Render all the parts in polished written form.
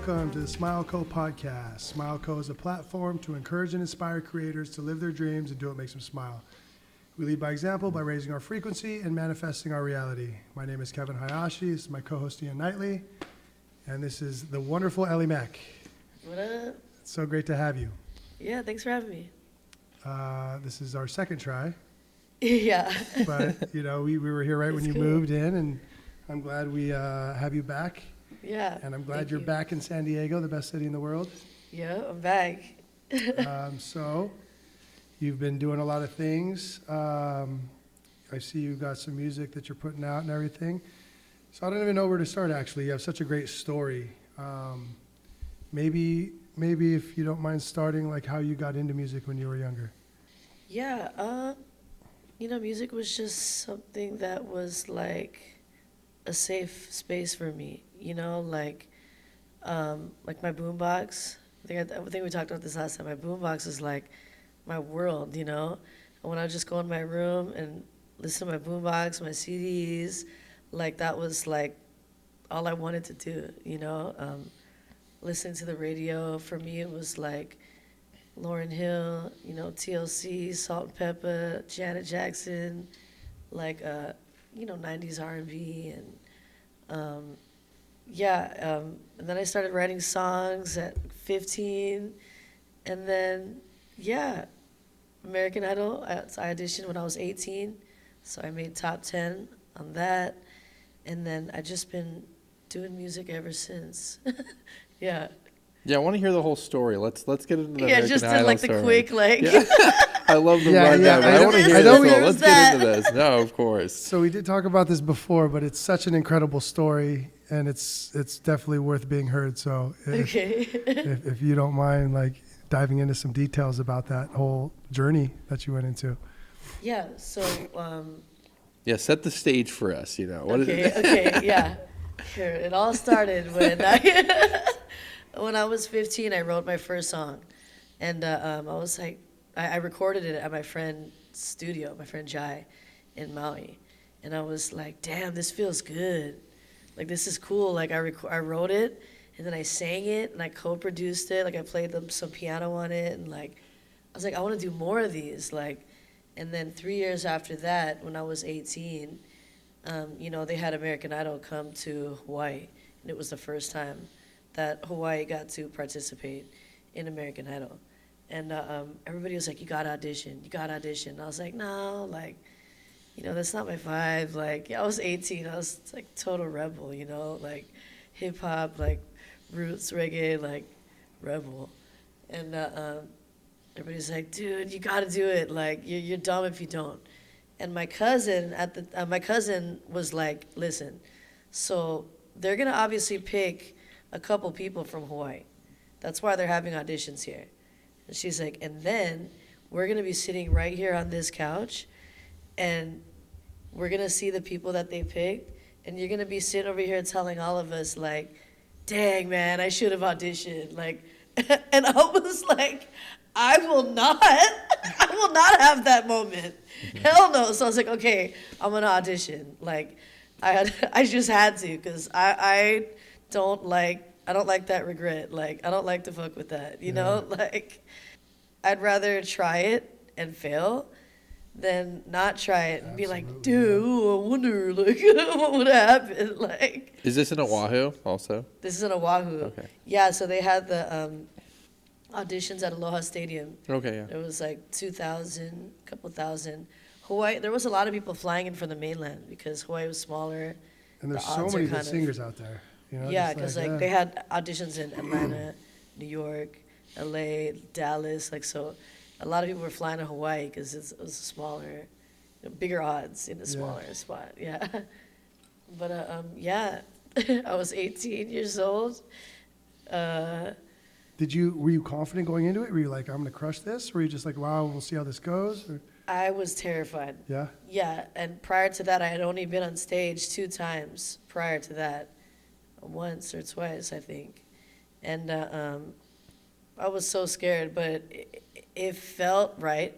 welcome to the Smile Co podcast. Smile Co is a platform to encourage and inspire creators to live their dreams and do what makes them smile. We lead by example by raising our frequency and manifesting our reality. My name is Kevin Hayashi. This is my co-host Ian Knightley, and this is the wonderful Eli-Mac. What up? It's so great to have you. Yeah, thanks for having me. This is our second try. Yeah. But, you know, we were here right when you moved in, and I'm glad we have you back. Yeah. And I'm glad you're back in San Diego, the best city in the world. Yeah, I'm back. So you've been doing a lot of things. I see you got some music that you're putting out and everything. So I don't even know where to start, actually. You have such a great story. Maybe if you don't mind starting, like how you got into music when you were younger. Yeah, music was just something that was like a safe space for me, like my boombox. I think we talked about this last time. My boombox is like my world, And when I would just go in my room and listen to my boombox, my CDs, like that was like all I wanted to do, Listening to the radio, for me it was like Lauryn Hill, TLC, Salt and Pepper, Janet Jackson, like 90s R&B, and then I started writing songs at 15, and then American Idol. I auditioned when I was 18, so I made top 10 on that, and then I just been doing music ever since. Yeah. Yeah, I want to hear the whole story. Let's get into the American just did like the story. quick Yeah. I love the rundown, but I want to hear this. So let's get into this. No, of course. So we did talk about this before, but it's such an incredible story, and it's definitely worth being heard. So if you don't mind, like diving into some details about that whole journey that you went into. Yeah. So. Set the stage for us. Okay. Yeah. Sure. It all started when when I was 15. I wrote my first song, and I was like, I recorded it at my friend's studio, my friend Jai, in Maui, and I was like, damn, this feels good, like this is cool. Like I wrote it, and then I sang it, and I co-produced it. Like I played some piano on it, and like I was like, I want to do more of these, like. And then 3 years after that, when I was 18. They had American Idol come to Hawaii, and it was the first time that Hawaii got to participate in American Idol. And everybody was like, you got to audition. And I was like, no, like, that's not my vibe. Like, I was 18. I was like total rebel, like hip hop, like roots reggae, like rebel. And everybody's like, dude, you got to do it. Like, you're dumb if you don't. And my cousin was like, listen, so they're going to obviously pick a couple people from Hawaii. That's why they're having auditions here. And she's like, and then we're going to be sitting right here on this couch, and we're going to see the people that they picked, and you're going to be sitting over here telling all of us, like, dang, man, I should have auditioned. Like, and I was like, I will not have that moment. Hell no. So I was like, okay, I'm gonna audition. Like, I just had to, because I don't like that regret. Like, I don't like to fuck with that. Like, I'd rather try it and fail than not try it and be like, dude, I wonder, like, what would happen? Like, is this in Oahu also? This is in Oahu. Okay. Yeah. So they had the auditions at Aloha Stadium. Okay, yeah. It was like 2,000, couple thousand. Hawaii, there was a lot of people flying in from the mainland because Hawaii was smaller. And there's so many good singers out there. Yeah, because they had auditions in Atlanta, New York, LA, Dallas. Like, so a lot of people were flying to Hawaii because it was smaller, bigger odds in a smaller spot. Yeah. But I was 18 years old. Were you confident going into it? Were you like, I'm going to crush this? Or were you just like, wow, we'll see how this goes? Or? I was terrified. Yeah? Yeah, and prior to that, I had only been on stage 2 times prior to that. Once or twice, I think. And I was so scared, but it felt right.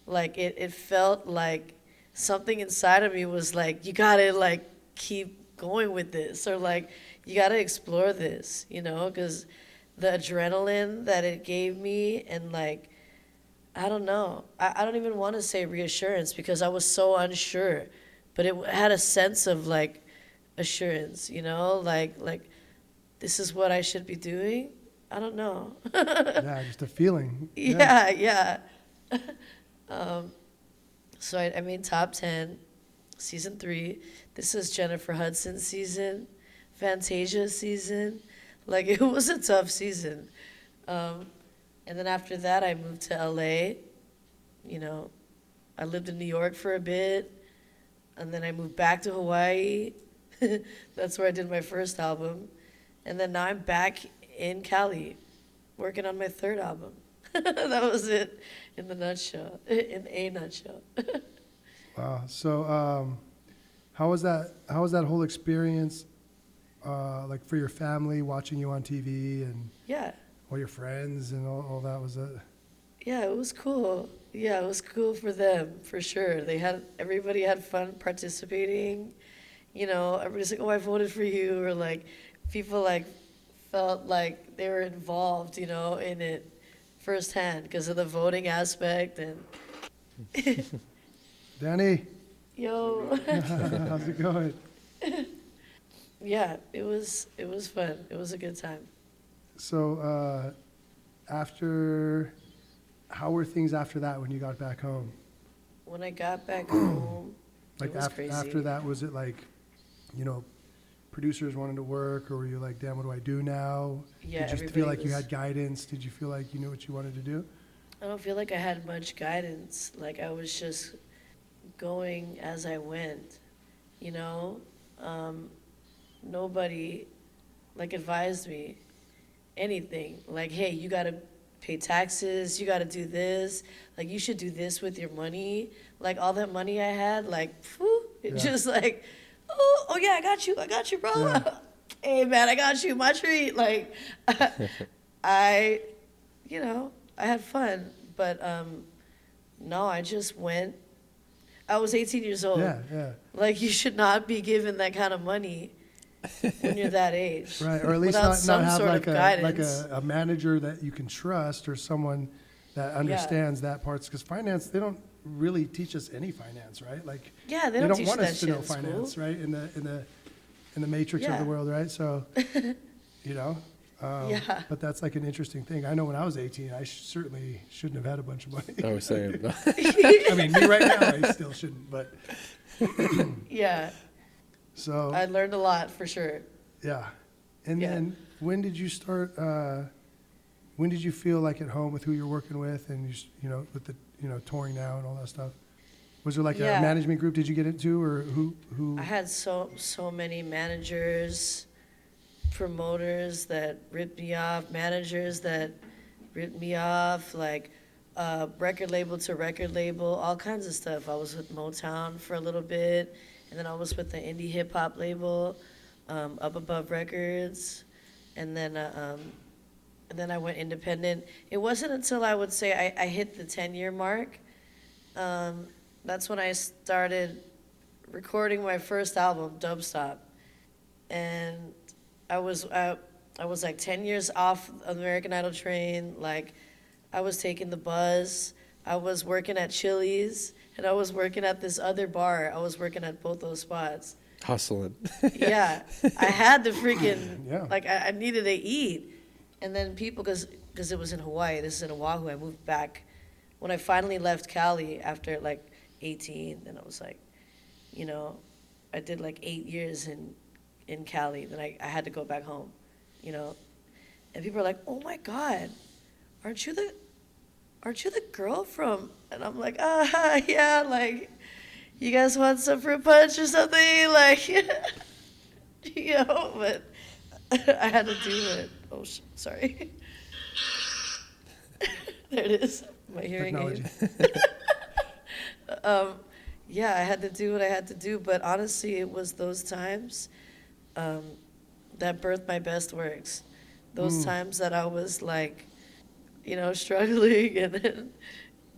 Like, it felt like something inside of me was like, you gotta, like, keep going with this. Or, like, you got to explore this, you know, because the adrenaline that it gave me, and like, I don't know, I don't even want to say reassurance because I was so unsure, but it had a sense of like assurance, you know, like this is what I should be doing. I don't know. Yeah, just a feeling. Yeah. So I made top 10, season 3. This is Jennifer Hudson's season, Fantasia's season. Like, it was a tough season. And then after that, I moved to LA. You know, I lived in New York for a bit, and then I moved back to Hawaii. That's where I did my first album. And then now I'm back in Cali, working on my 3rd album. That was it in the nutshell, in a nutshell. Wow. So, how was that whole experience, like for your family, watching you on TV and Yeah. all your friends and all that? Was it? Yeah, it was cool. Yeah, it was cool for them, for sure. Everybody had fun participating. You know, everybody's like, oh, I voted for you, or like, people like felt like they were involved, you know, in it firsthand because of the voting aspect. And Danny, yo, how's it going? yeah, it was fun. It was a good time. So, how were things after that when you got back home? When I got back home, Like it was crazy. after that, was it like, you know, producers wanted to work, or were you like, damn, what do I do now? Yeah, Did you feel like you was- had guidance? Did you feel like you knew what you wanted to do? I don't feel like I had much guidance. Like, I was just going as I went, you know? Nobody, like, advised me anything. Like, hey, you gotta pay taxes, you gotta do this, like, you should do this with your money. Like, all that money I had, like, phew, it Yeah. just like, oh yeah, I got you, bro. Yeah. Hey, man, I got you, my treat. Like, I, you know, I had fun, but no, I just went. I was 18 years old. Yeah. Like, you should not be given that kind of money when you're that age. Right, or at least without not some have sort like of a guidance. a manager that you can trust, or someone that understands that parts, because finance, they don't really teach us any finance, right? Like, Yeah, they they don't don't teach want that us to shit know in school. finance, right? In the matrix of Yeah. the world, right? So, you know, Yeah. but that's like an interesting thing. I know when I was 18, I certainly shouldn't have had a bunch of money. I was saying. I mean, me right now, I still shouldn't, but Yeah, so. I learned a lot for sure. Yeah. And Yeah. then when did you start, when did you feel like at home with who you're working with, and you know, with the, you know, touring now and all that stuff? Was there like Yeah. a management group did you get into, or who? I had so many managers, promoters that ripped me off, managers that ripped me off, like record label to record label, all kinds of stuff. I was with Motown for a little bit, and then I was with the indie hip hop label, Up Above Records, and then I went independent. It wasn't until I would say I hit the 10-year mark. That's when I started recording my first album, Dubstop, and I was like 10 years off of the American Idol train. Like, I was taking the bus, I was working at Chili's, and I was working at this other bar. I was working at both those spots. Hustling. Yeah, I had to freaking, Yeah. like, I needed to eat. And then people, because it was in Hawaii, this is in Oahu, I moved back. When I finally left Cali after like 18, then I was like, you know, I did like 8 years in Cali, then I had to go back home, you know. And people are like, oh my God, aren't you the girl from, and I'm like, yeah, like, you guys want some fruit punch or something? Like, you know, but I had to do it. Oh, sorry. There it is, my hearing aid. Yeah, I had to do what I had to do, but honestly, it was those times that birthed my best works. Those times that I was like, you know, struggling, and then,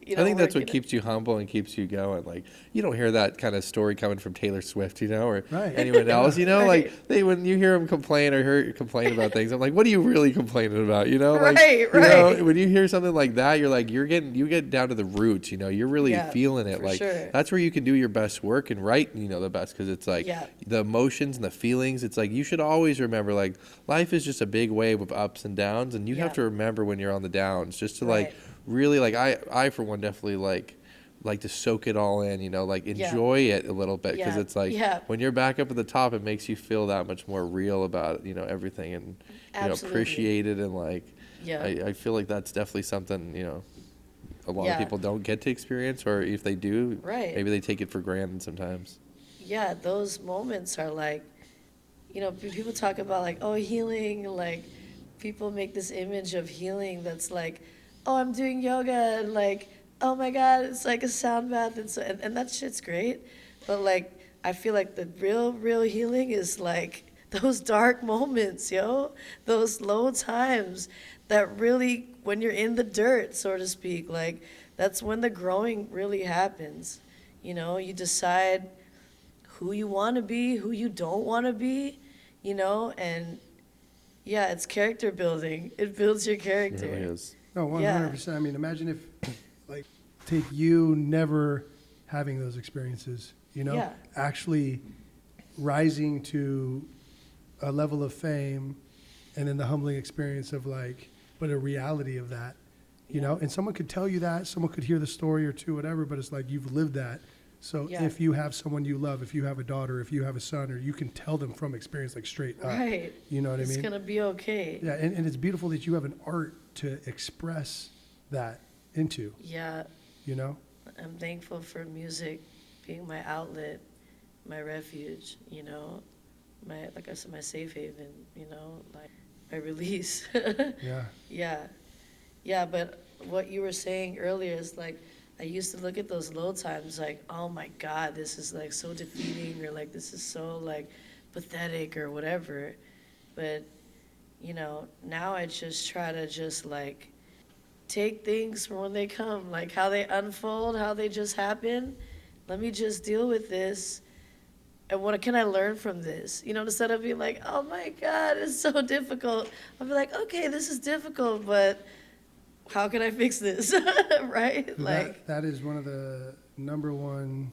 I think that's what keeps you humble and keeps you going. Like, you don't hear that kind of story coming from Taylor Swift, or anyone else, like when you hear them complain or hear you complain about things, I'm like, what are you really complaining about? When you hear something like that, you're like, you get down to the roots, you're really feeling it. Like, that's where you can do your best work and write, the best, because it's like the emotions and the feelings. It's like, you should always remember, like, life is just a big wave of ups and downs, and you have to remember when you're on the downs, just to like really, like, I for one definitely like to soak it all in, like enjoy it a little bit, because it's like when you're back up at the top, it makes you feel that much more real about it, everything, and appreciate it, and like I feel like that's definitely something a lot of people don't get to experience, or if they do, maybe they take it for granted sometimes. Yeah, those moments are like, people talk about like, oh, healing, like people make this image of healing that's like, oh, I'm doing yoga, and like, oh my God, it's like a sound bath, and that shit's great. But like, I feel like the real healing is like those dark moments, those low times that really, when you're in the dirt, so to speak, like that's when the growing really happens. You decide who you want to be, who you don't want to be, and it's character building. It builds your character. It really is. No, 100%. I mean, imagine if, like, take you never having those experiences, actually rising to a level of fame, and then the humbling experience of like, but a reality of that, and someone could tell you that, someone could hear the story or two, whatever, but it's like you've lived that. So if you have someone you love, if you have a daughter, if you have a son, or you can tell them from experience, like straight up. Right. You know what I mean? It's going to be okay. Yeah, and it's beautiful that you have an art to express that into. Yeah. I'm thankful for music being my outlet, my refuge, like I said, my safe haven, like my release. Yeah, but what you were saying earlier is like, I used to look at those low times like, oh my God, this is like so defeating, or like this is so like pathetic or whatever. But, now I just try to just like take things from when they come, like how they unfold, how they just happen. Let me just deal with this. And what can I learn from this? Instead of being like, oh my God, it's so difficult. I'll be like, okay, this is difficult, but how can I fix this? Right? That is one of the number one,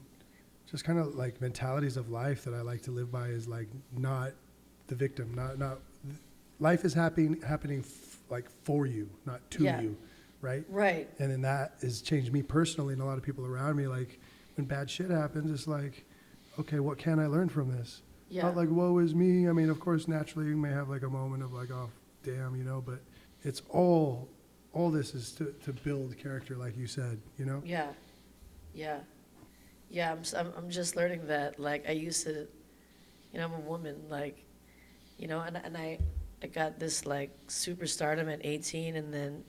just kind of like mentalities of life that I like to live by, is like not the victim, not life is happening like for you, not to you, right? Right. And then that has changed me personally and a lot of people around me. Like when bad shit happens, it's like, okay, what can I learn from this? Yeah. Not like, woe is me. I mean, of course, naturally you may have like a moment of like, oh, damn, but it's all this is to build character, like you said, Yeah. I'm just learning that. Like I used to, I'm a woman, like, and I got this like superstardom at 18, and then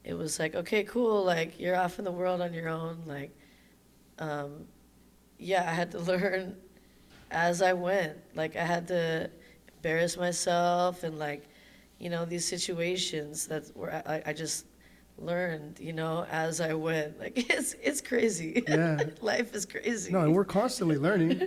it was like, okay, cool, like you're off in the world on your own, like, I had to learn as I went. Like I had to embarrass myself, and like, these situations where I just learned, as I went. Like it's crazy. Yeah. Life is crazy. No, and we're constantly learning,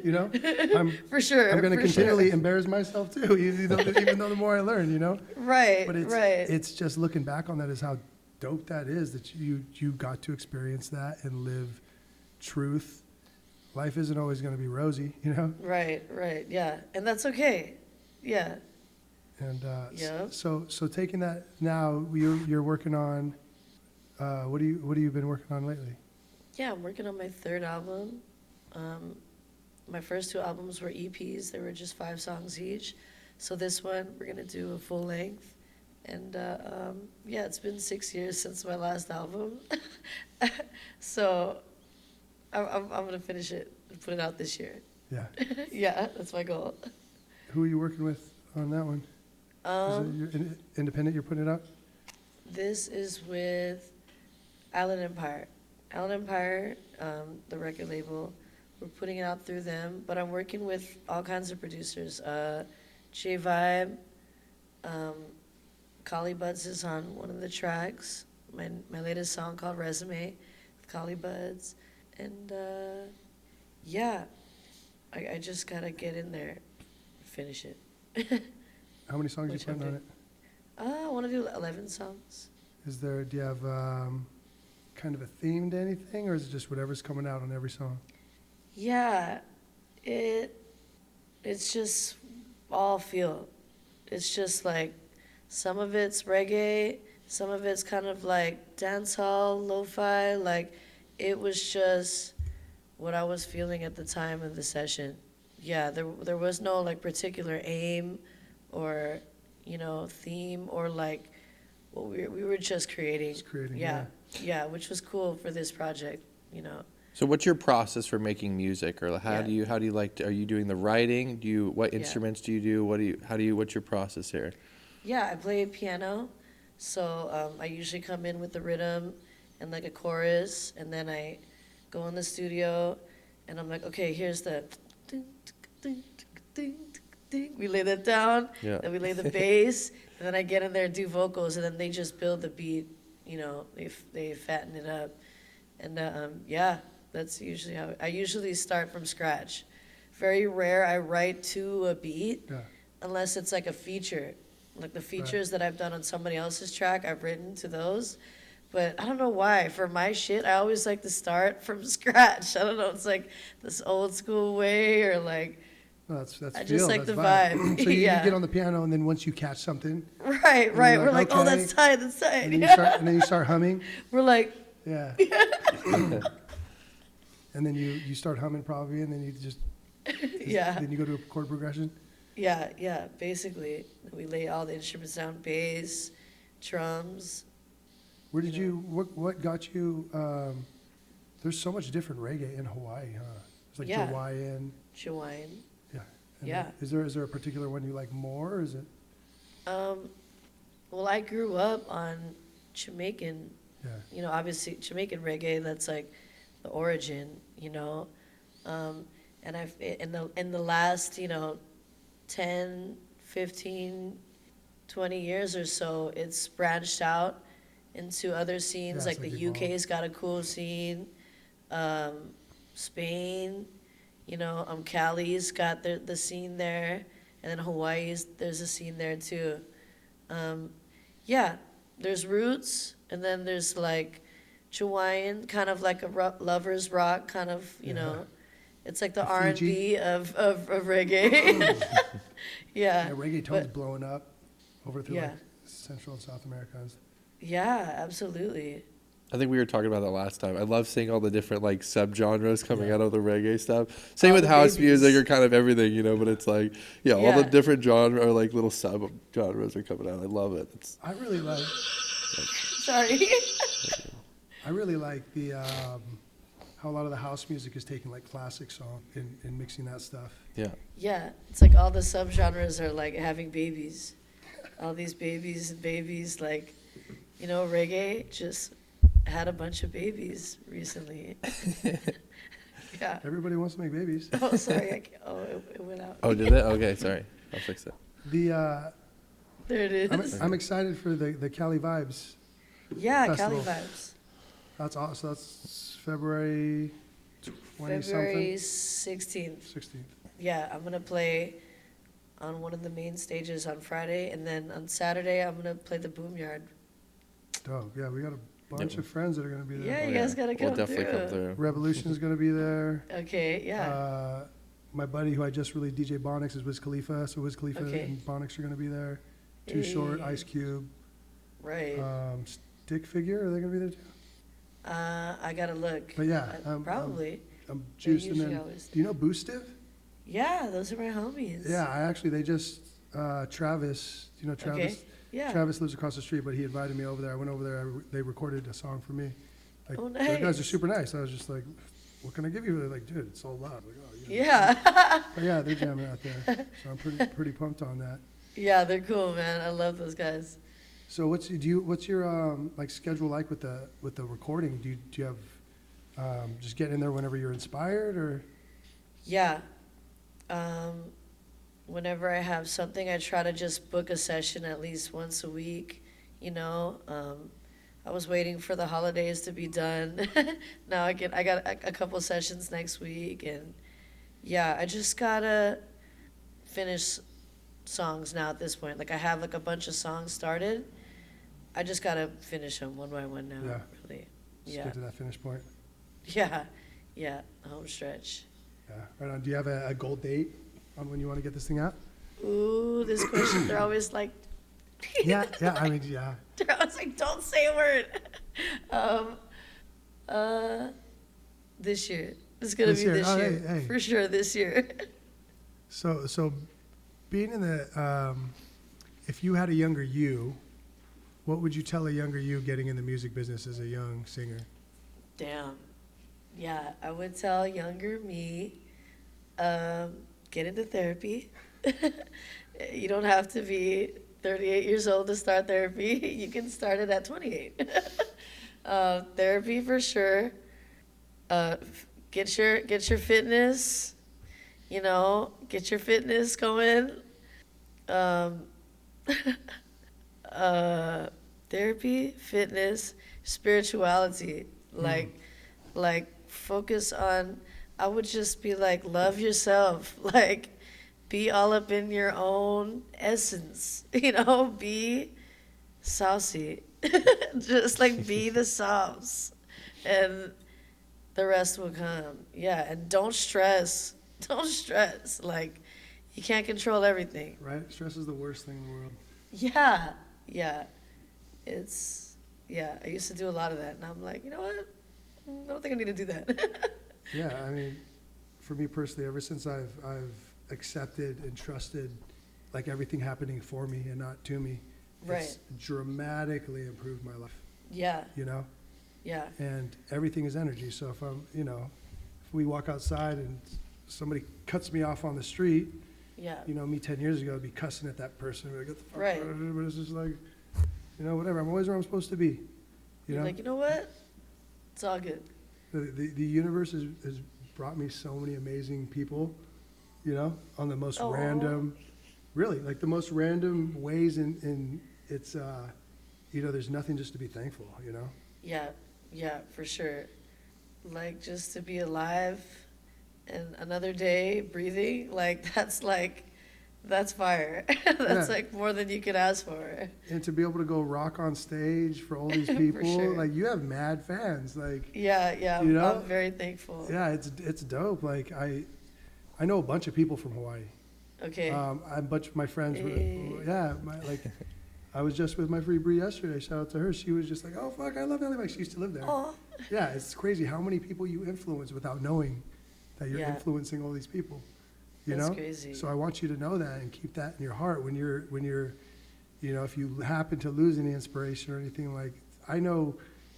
For sure. I'm going to continually embarrass myself too, even though the more I learn, Right, But it's just looking back on that is how dope that is, that you got to experience that and live truth. Life isn't always going to be rosy, Right, yeah. And that's okay. Yeah. And so taking that now, you're working on, what have you been working on lately? Yeah, I'm working on my third album. My first two albums were EPs. They were just 5 songs each. So this one, we're going to do a full length. And it's been 6 years since my last album. So I'm going to finish it and put it out this year. Yeah. Yeah, that's my goal. Who are you working with on that one? Is it independent you're putting it out? This is with Island Empire. Island Empire, the record label, we're putting it out through them, but I'm working with all kinds of producers. J Vibe, Collie Buds is on one of the tracks. My latest song called Resume, with Collie Buds. And yeah, I just got to get in there, finish it. How many songs Which you putting I'm on it? I want to do 11 songs. Do you have kind of a theme to anything, or is it just whatever's coming out on every song? Yeah, it's just all feel. It's just like some of it's reggae, some of it's kind of like dancehall, lo-fi. Like it was just what I was feeling at the time of the session. Yeah, there was no like particular aim or theme or like what we were just creating. Just creating, Yeah, which was cool for this project. So what's your process for making music, or how Yeah. do you like to, are you doing the writing? What Yeah. instruments do you do? What's your process here? Yeah, I play piano, so I usually come in with the rhythm and like a chorus, and then I go in the studio, and I'm like, okay, here's the ding, ding, ding, ding. We lay that down, Yeah. then we lay the bass, and then I get in there and do vocals, and then they just build the beat, they fatten it up, and yeah, that's usually how I usually start from scratch. Very rare I write to a beat, Yeah. unless it's like a feature. Like the features that I've done on somebody else's track, I've written to those. But I don't know why. For my shit, I always like to start from scratch. I don't know. It's like this old school way, or like, No, that's I feel, just like that's the vibe. So you Yeah. get on the piano, and then once you catch something, right. you're We're like, like, oh, okay. that's tight, that's tight. and then, Yeah. and then you start humming. We're like, Yeah. And then you start humming probably, and then you just yeah. then you go to a chord progression. Yeah, basically. We lay all the instruments down, bass, drums. Where did what got you? There's so much different reggae in Hawaii, huh? It's like Yeah. Hawaiian. Hawaiian. Yeah. And Yeah. Is there a particular one you like more, or is it? Well, I grew up on Jamaican, Yeah. obviously Jamaican reggae, that's like the origin, and I've, in the last, 10, 15, 20 years or so, it's branched out into other scenes, Yeah, like it's the like UK's got a cool scene, Spain, Cali's got the scene there, and then Hawaii's, there's a scene there too. Yeah, there's roots, and then there's like Hawaiian, kind of like a lover's rock, kind of, it's like the Fiji. R&B of reggae. Yeah, yeah, reggaeton's blowing up over through Yeah. like Central and South America. yeah, absolutely. I think we were talking about that last time. I love seeing all the different like subgenres coming out of the reggae stuff. Same All with the house babies. music or kind of everything, but it's like, all the Yeah. different genre or like little subgenres are coming out. I love it. I really like Sorry. the how a lot of the house music is taking like classic song and mixing that stuff. Yeah. Yeah, it's like all the subgenres are like having babies. All these babies and babies, like, reggae just had a bunch of babies recently. Yeah. Everybody wants to make babies. Oh, sorry. It went out. Oh, did it? Okay, sorry. I'll fix it. The There it is. I'm excited for the Cali Vibes. Yeah, Festival. Cali Vibes. That's awesome. That's February 20 February something. 16th. 16th. Yeah, I'm going to play on one of the main stages on Friday, and then on Saturday, I'm going to play the Boomyard. Dope. Yeah, we got a bunch of friends that are going to be there. Yeah, Oh, you guys got to come We'll definitely through. come through. Revolution's going to be there. Okay, yeah. My buddy who I just released, DJ Bonix, is Wiz Khalifa. So Wiz Khalifa Okay. and Bonix are going to be there. Too Short, Hey. Ice Cube. Right. Stick Figure, are they going to be there too? I got to look. But yeah, Probably. I'm juiced. And usually then, always do you know Boostive? Yeah, those are my homies. Yeah, they just, Travis, do you know Travis? Okay. Yeah. Travis lives across the street, but he invited me over there. I went over there. They recorded a song for me. Like, Oh, The guys are nice. super nice. I was just like, what can I give you? They're like, dude, it's all loud. Like, oh, yeah. Yeah. But yeah, they're jamming out there. So I'm pretty pumped on that. Yeah, they're cool, man. I love those guys. So what's your like schedule like with the recording? Do you have just get in there whenever you're inspired, or? Yeah. Whenever I have something, I try to just book a session at least once a week, I was waiting for the holidays to be done. Now I got a couple sessions next week, and yeah, I just gotta finish songs now at this point. Like I have like a bunch of songs started. I just gotta finish them one by one now. Yeah. Really. Just Yeah. get to that finish point. Yeah. Yeah. The home stretch. Yeah. Right on. Do you have a goal date on when you want to get this thing out? Ooh, this question, they're always like, Yeah. Yeah. I mean, yeah. they're always like, don't say a word. This year. It's gonna This be year. this Oh, year. hey. For sure, this year. So being in the, if you had a younger you, what would you tell a younger you getting in the music business as a young singer? Damn. Yeah, I would tell younger me, get into therapy. You don't have to be 38 years old to start therapy. You can start it at 28. Therapy for sure. Get your fitness. You know, get your fitness going. Therapy, fitness, spirituality. Like focus on. I would just be like, love yourself. Like, be all up in your own essence. You know, be saucy. Just like be the sauce, and the rest will come. Yeah, and don't stress. Don't stress. Like, you can't control everything. Right? Stress is the worst thing in the world. Yeah, yeah. I used to do a lot of that, and I'm like, you know what? I don't think I need to do that. Yeah, I mean, for me personally, ever since I've accepted and trusted, like everything happening for me and not to me, Right. it's dramatically improved my life. Yeah, You know, yeah, and everything is energy. So if I'm, if we walk outside and somebody cuts me off on the street, yeah. me 10 years ago, I'd be cussing at that person. Like, get the fuck Right. out of here. But it's just like, whatever. I'm always where I'm supposed to be. You You're know, like, you know what? It's all good. the universe has brought me so many amazing people, on the most Aw. random, really, like the most random ways. And it's, there's nothing just to be thankful, Yeah, yeah, for sure. Like, just to be alive and another day breathing, that's fire. That's Yeah. like more than you could ask for. And to be able to go rock on stage for all these people, sure. like you have mad fans, like, Yeah, yeah. You know? I'm very thankful. yeah, it's dope. Like I know a bunch of people from Hawaii. Okay. A bunch of my friends, Hey. I was just with my free Bree yesterday. Shout out to her. She was just like, oh fuck, I love Eli-Mac. She used to live there. Aw. Yeah, it's crazy how many people you influence without knowing that you're Yeah. influencing all these people. That's crazy. So I want you to know that and keep that in your heart when you're, if you happen to lose any inspiration or anything. Like, I know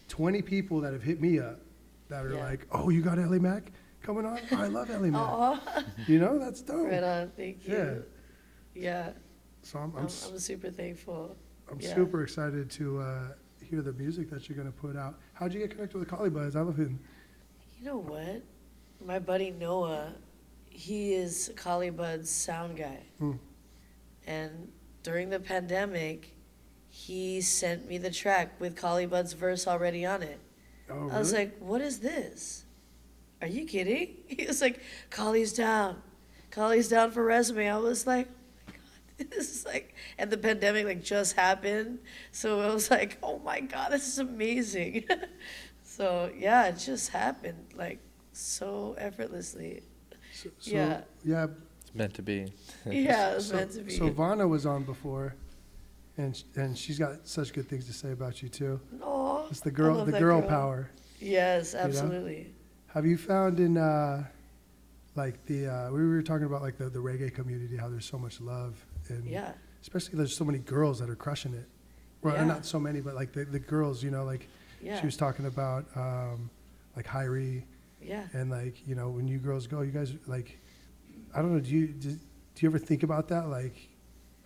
20 people that have hit me up that are Yeah. like, oh, you got Eli-Mac coming on? Oh, I love Eli-Mac. Aw. That's dope. Right on. Thank you. Yeah. So I'm super thankful. I'm yeah. super excited to hear the music that you're going to put out. How'd you get connected with Collie Buds? I love him. You know what? My buddy Noah, he is Collie Bud's sound guy. Hmm. And during the pandemic, he sent me the track with Collie Bud's verse already on it. Oh, really? I was like, what is this? Are you kidding? He was like, Collie's down. Collie's down for resume. I was like, oh my God, this is like, and the pandemic just happened. So I was like, oh my God, this is amazing. So yeah, it just happened so effortlessly. So, Yeah. Yeah. It's meant to be. Yeah, it was meant to be. So Vanna was on before, and she's got such good things to say about you too. Aw, It's the I girl, love the that girl power. Yes, absolutely. Have you found in we were talking about the reggae community, how there's so much love, and Yeah. especially there's so many girls that are crushing it. Well, Yeah. not so many, but the girls, Yeah. she was talking about Hyrie, Yeah. and when you girls go, you guys I don't know, do you ever think about that? Like,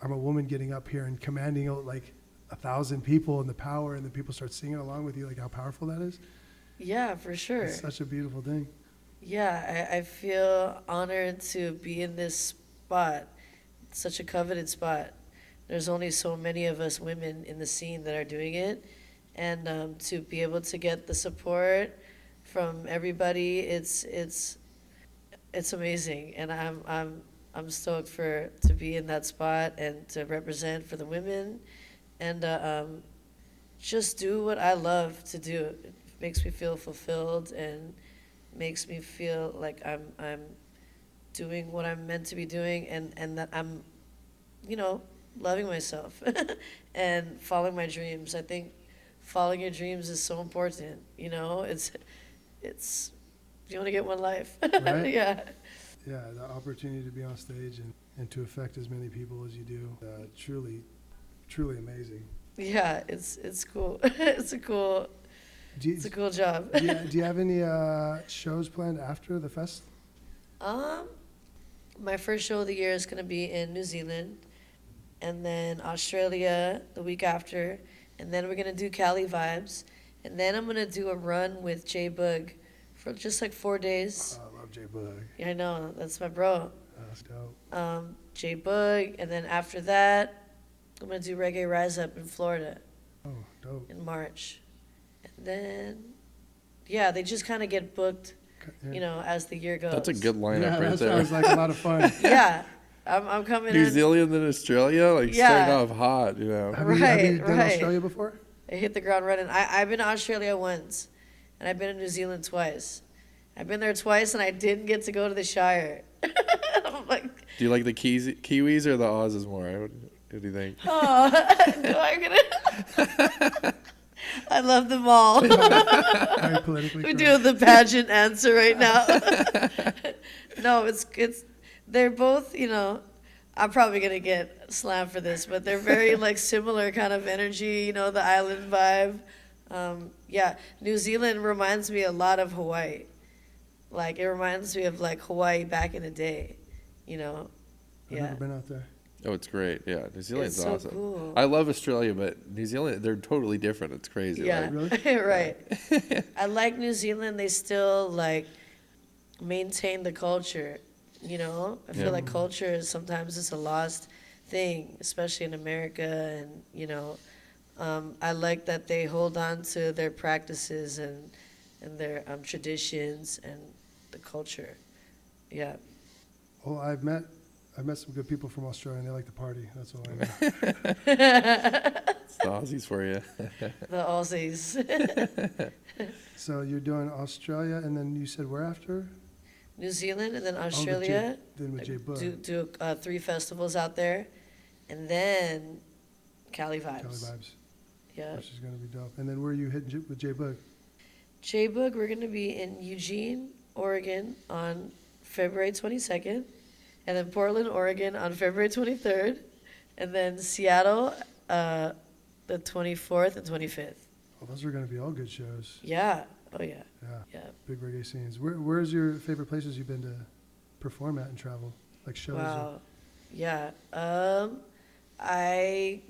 I'm a woman getting up here and commanding 1,000 people and the power, and then people start singing along with you, how powerful that is. Yeah, for sure. It's such a beautiful thing. Yeah, I feel honored to be in this spot. It's such a coveted spot. There's only so many of us women in the scene that are doing it, and to be able to get the support from everybody, it's amazing, and I'm stoked to be in that spot and to represent for the women, and just do what I love to do. It makes me feel fulfilled and makes me feel like I'm doing what I'm meant to be doing, and that I'm, loving myself and following my dreams. I think following your dreams is so important. It's you only get one life. Right? Yeah. Yeah, the opportunity to be on stage and to affect as many people as you do, truly, truly amazing. Yeah, it's cool. It's a cool job. Do you have any shows planned after the fest? My first show of the year is going to be in New Zealand, and then Australia the week after, and then we're going to do Cali vibes, and then I'm going to do a run with J Boog for just like 4 days. Oh, I love J Boog. Yeah, I know, that's my bro. That's dope. J Boog, and then after that, I'm going to do Reggae Rise Up in Florida. Oh, dope. In March. And then, yeah, they just kind of get booked, as the year goes. That's a good lineup Yeah, right that there. sounds like a lot of fun. Yeah, I'm coming New in. Zealand and Australia, like Yeah. starting off hot, Have you Right, done right. Australia before? I hit the ground running. I've been to Australia once, and I've been to New Zealand twice. I've been there twice, and I didn't get to go to the Shire. I'm like, Do you like the Kiwis or the Aussies more? What do you think? oh, no, I'm gonna. I love them all. Very politically We're correct. doing the pageant answer right now. No, it's they're both, I'm probably gonna get slammed for this, but they're very like similar kind of energy, the island vibe. Yeah, New Zealand reminds me a lot of Hawaii. Like it reminds me of like Hawaii back in the day, I've Yeah. never been out there. Oh, it's great. Yeah, New Zealand's It's so awesome. cool. I love Australia, but New Zealand, they're totally different. It's crazy. Yeah, Like, Really? right. I like New Zealand. They still like maintain the culture. I feel Yeah. like culture is sometimes it's a lost thing, especially in America. And I like that they hold on to their practices and their traditions and the culture. Yeah. Well, I've met some good people from Australia, and they like to party. That's all I know. it's the Aussies for you. The Aussies. So you're doing Australia, and then you said where after? New Zealand and then Oh, with Australia. then with J Boog. Do 3 festivals out there, and then Cali Vibes. Cali Vibes, Yeah. which is going to be dope. And then where are you hitting with J Boog? J Boog, we're gonna be in Eugene, Oregon on February 22nd, and then Portland, Oregon on February 23rd, and then Seattle, the 24th and 25th. Oh, those are going to be all good shows. Yeah. Oh yeah. Yeah, Yeah. big reggae scenes. Where's your favorite places you've been to perform at and travel, like shows? Wow. Yeah. I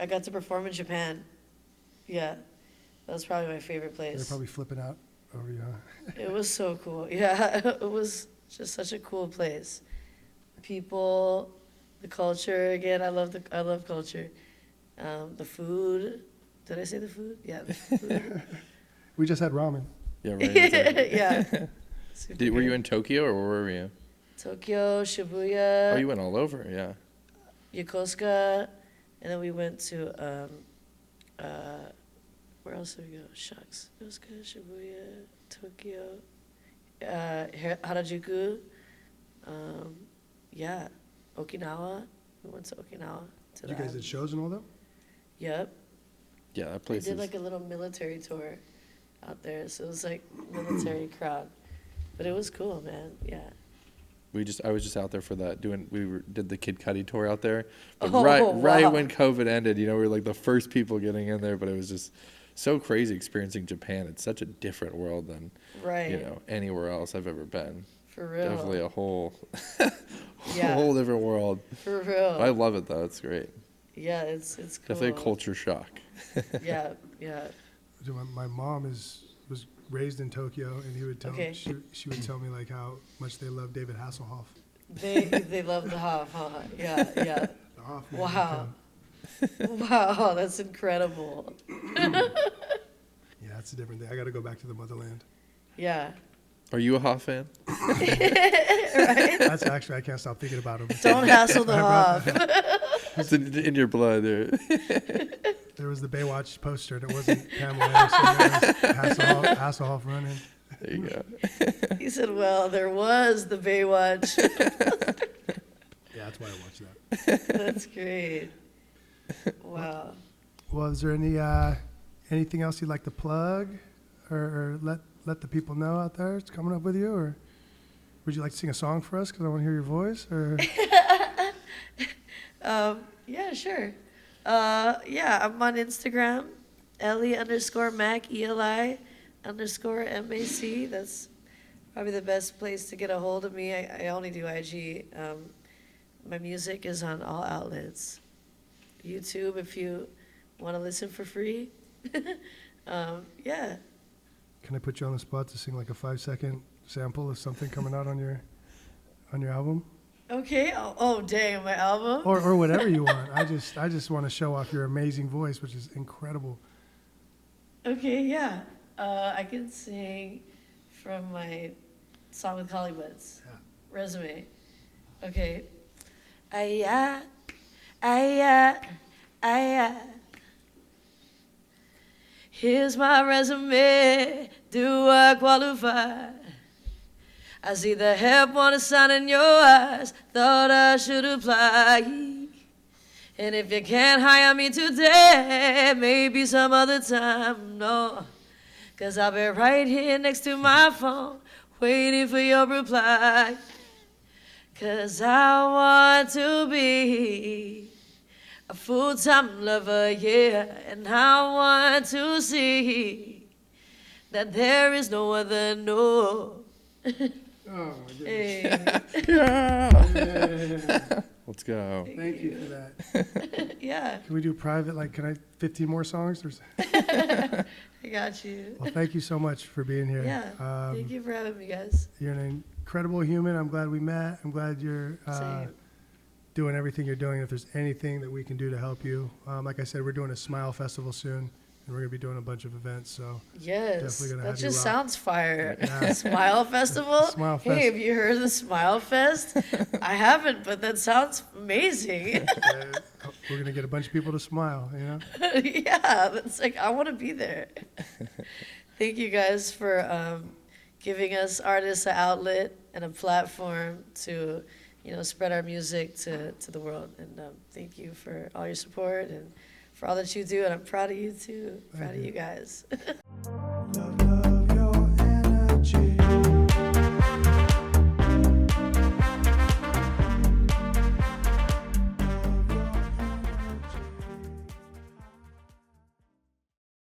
got to perform in Japan. Yeah. That was probably my favorite They're place. probably flipping out over you, huh? It was so cool. Yeah, it was just such a cool place. People, the culture. Again, I love culture. The food. Did I say the food? Yeah, the food. We just had ramen. Yeah, right. Exactly. Yeah. Super Were you good. in Tokyo or where were you? Tokyo, Shibuya, Oh, you went all over. Yeah. Yokosuka, and then we went to where else did we go? Shucks. Yokosuka, Shibuya, Tokyo, Harajuku. Yeah, Okinawa. We went to Okinawa. To You the guys did shows and all that? Yep. Yeah, that We place did is. like a little military tour out there, so it was like military crowd, but it was cool, man. Yeah. I was just out there for that did the Kid Cudi tour out there. But Oh, right wow. when COVID ended, we were like the first people getting in there, but it was just so crazy experiencing Japan. It's such a different world than Right. anywhere else I've ever been. For real. Definitely a whole Yeah. whole different world. For real. I love it though. It's great. Yeah, it's cool. Definitely a culture shock. Yeah, yeah. So my mom was raised in Tokyo, and he would tell Okay. she would tell me like how much they love David Hasselhoff. They love the Hoff, huh? Yeah, yeah. The Hoff man, Wow. Wow, that's incredible. Yeah, that's a different thing. I got to go back to the motherland. Yeah. Are you a Hoff fan? Right? That's actually, I can't stop thinking about him. Don't hassle the Hoff. It's in your blood there. There was the Baywatch poster, and it wasn't Pamela Anderson. It was Hasselhoff running. There you go. He said, well, there was the Baywatch. Yeah, that's why I watched that. That's great. Wow. Well, is there anything else you'd like to plug or let the people know out there it's coming up with you? Or would you like to sing a song for us because I want to hear your voice? Or Yeah, sure. Yeah, I'm on Instagram, Eli_Mac, Eli_MAC. That's probably the best place to get a hold of me. I only do IG. My music is on all outlets. YouTube, if you want to listen for free. Yeah. can I put you on the spot to sing like a 5-second sample of something coming out on your album? Okay. Oh, dang, my album? Or whatever you want. I just want to show off your amazing voice, which is incredible. Okay, yeah. I can sing from my song with Collybutts. Yeah. Resume. Okay. Aya, aya, aya. Here's my resume. Do I qualify? I see the help on the sign in your eyes. Thought I should apply. And if you can't hire me today, maybe some other time, no. 'Cause I'll be right here next to my phone, waiting for your reply. 'Cause I want to be a full-time lover, yeah. And I want to see that there is no other, no. Oh, my goodness. Hey. Yeah. Let's go. Thank you for that. Yeah, Can we do private, like, can I 15 more songs? I got you. Well, thank you so much for being here. Yeah, Um, thank you for having me, guys. You're an incredible human. I'm glad we met. I'm glad you're Same. doing everything you're doing. If there's anything that we can do to help you, like I said, we're doing a Smile Festival soon, and we're going to be doing a bunch of events. So Yes, Definitely gonna that have you just rock. sounds fire. Yeah. Smile Festival? Smile Hey, Fest. have you heard of the Smile Fest? I haven't, but that sounds amazing. we're going to get a bunch of people to smile, you know? Yeah, that's like, I want to be there. Thank you guys for giving us artists an outlet and a platform to, spread our music to the world. And thank you for all your support and for all that you do. And I'm proud of you too. Proud of you guys. Love